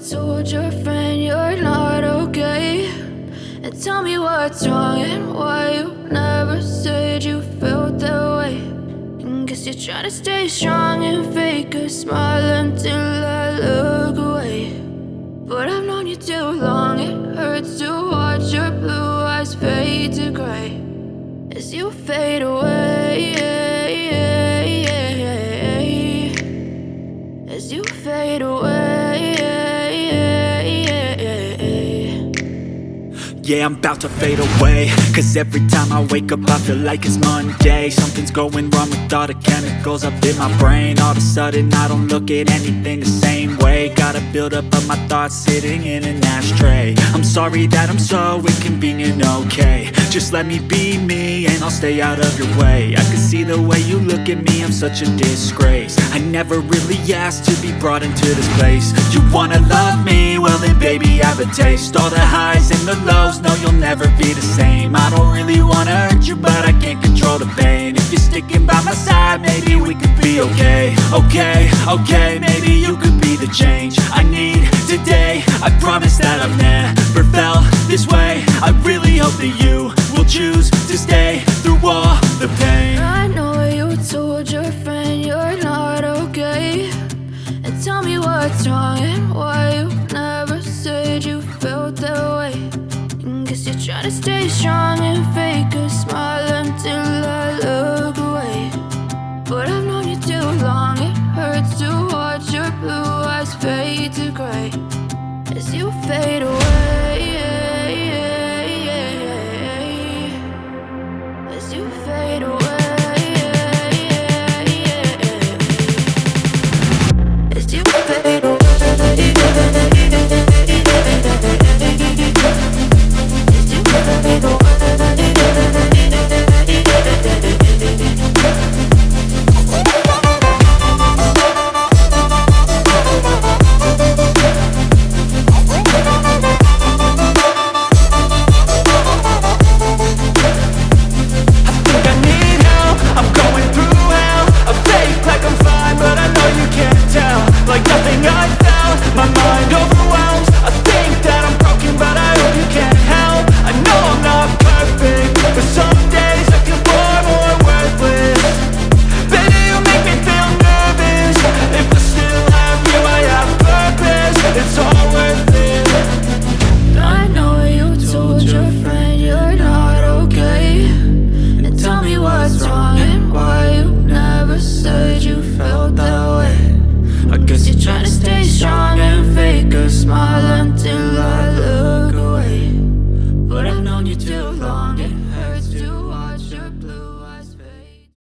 told your friend you're not okay? And tell me what's wrong and why you never said you felt that way. And guess you're trying to stay strong and fake a smile until I look away. But I've known you too long, it hurts to watch your blue eyes fade to gray as you fade away, as you fade away. Yeah, I'm about to fade away, cause every time I wake up I feel like it's Monday. Something's going wrong with all the chemicals up in my brain. All of a sudden I don't look at anything the same way. Got a build up of my thoughts sitting in an ashtray. I'm sorry that I'm so inconvenient, okay? Just let me be me and I'll stay out of your way. I can see the way you look at me, I'm such a disgrace. I never really asked to be brought into this place. You wanna love me? Well then baby, have a taste. All the highs and the lows, no, you'll never be the same. I don't really wanna hurt you, but I can't control the pain. If you're sticking by my side, maybe we could be okay. Okay, maybe you could be the change I need today. I promise that I've never felt this way. I really hope that you will choose to stay through all the pain. I know you told your friend you're not okay. And tell me what's wrong and why you never said you felt that way. And guess you're trying to stay strong and fake a smile until I look away. But I've known you too long, it hurts to watch your blue eyes fade to gray as you fade away.